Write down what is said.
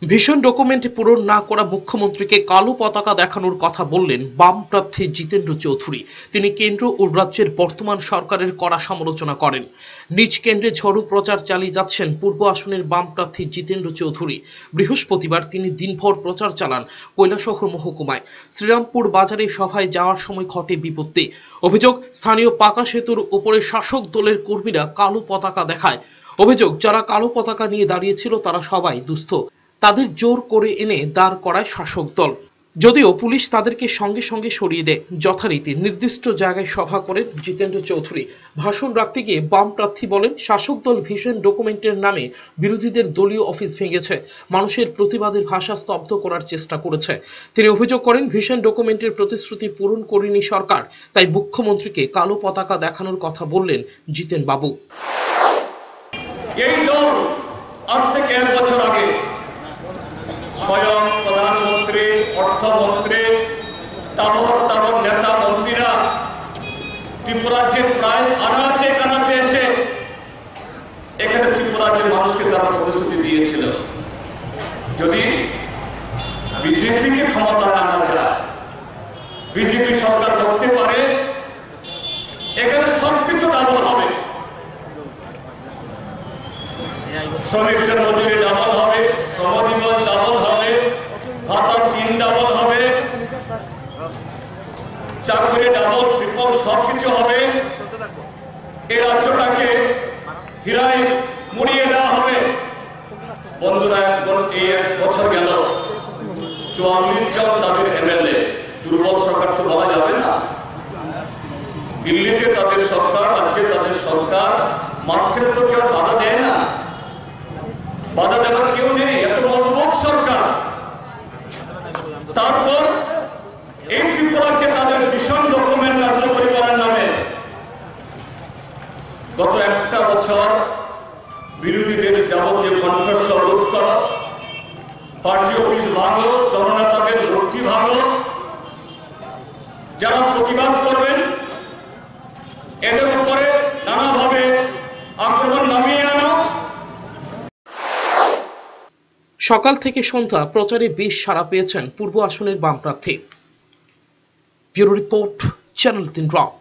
ভীষণ ডকুমেন্ট পূরণ না করা মুখ্যমন্ত্রীকে কালো পতাকা দেখানোর কথা বললেন বাম প্রার্থী জিতেন্দ্র চৌধুরী। তিনি কেন্দ্র ও রাজ্যের বর্তমান সরকারের কড়া সমালোচনা করেন। নিজ কেন্দ্রে ঝড়ু প্রচার চালিয়ে যাচ্ছেন পূর্ব আসনের বাম প্রার্থী জিতেন্দ্র চৌধুরী। বৃহস্পতিবার তিনি দিনভর প্রচার চালান কৈলাসহর মহকুমায়। শ্রীরামপুর বাজারে সভায় যাওয়ার সময় ঘটে বিপত্তি। অভিযোগ, স্থানীয় পাকা সেতুর উপরে শাসক দলের কর্মীরা কালো পতাকা দেখায়। অভিযোগ, যারা কালো পতাকা নিয়ে দাঁড়িয়েছিল তারা সবাই দুস্থ। তাদের জোর করে এনে দাঁড় করায় শাসক দল। যদিও পুলিশ তাদেরকে সঙ্গে সঙ্গে সরিয়ে দেয়। যথারীতি নির্দিষ্ট জায়গায় সভা করেন জিতেন্দ্র চৌধুরী। ভাষণ রাখতে গিয়ে বাম প্রার্থী বলেন, শাসক দল ভীষণ ডকুমেন্টের নামে বিরোধীদের দলীয় অফিস ভেঙেছে, মানুষের প্রতিবাদের ভাষা স্তব্ধ করার চেষ্টা করেছে। তিনি অভিযোগ করেন, ভীষণ ডকুমেন্টের প্রতিশ্রুতি পূরণ করেনি সরকার, তাই মুখ্যমন্ত্রীকে কালো পতাকা দেখানোর কথা বললেন জিতেন বাবু। এই দল আজ থেকে 1 বছর আগে স্বয়ং প্রধানমন্ত্রী, অর্থমন্ত্রী, তাবর নেতা মন্ত্রীরা ত্রিপুরাজ্যের প্রায় আনাচে কানাচে এসে এখানে ত্রিপুরাজ্যের মানুষকে তারা প্রতিশ্রুতি দিয়েছিল, যদি বিজেপিকে ক্ষমতায় আনা যায়, বিজেপি সরকার করতে পারে, এখানে সবকিছু ডাবল হবে। শ্রমিকদের মজুরি ডাবল হবে, শ্রমদিবস ডাবল হবে, ভাতা 3 ডাবল হবে, চাকরি ডাবল ট্রিপল সবকিছু হবে। এই রাজ্যটাকে হীরায় মুড়িয়ে দেওয়া হবে। বন্ধুরা, এই 1 বছর গেল, 44 জন তাদের এমএলএ, দুর্বল সরকার তো বলা যাবে না। দিল্লিতে তাদের সরকার, রাজ্যে তাদের সরকার, মাঝখানে তো কেউ বাধা দেয় না, বাধা দেওয়ার কেউ নেই, এত মজবুত সরকার। তারপর এই ত্রিপুরাকে তাদের ভীষণ ডকুমেন্ট কার্যকরী করার নামে গত 1টা বছর বিরোধীদের যাবতীয় কণ্ঠস্বর রোধ করা, পার্টি অফিস ভাঙো, জননেতাদের মূর্তি ভাঙো, যারা প্রতিবাদ করবেন এদের উপরে নানাভাবে আক্রমণ নামিয়ে আনো। সকাল থেকে সন্ধ্যা প্রচারে বেশ সাড়া পেয়েছেন পূর্ব আসনের বাম প্রার্থী। ব্যুরো রিপোর্ট, চ্যানেল 3 রাত।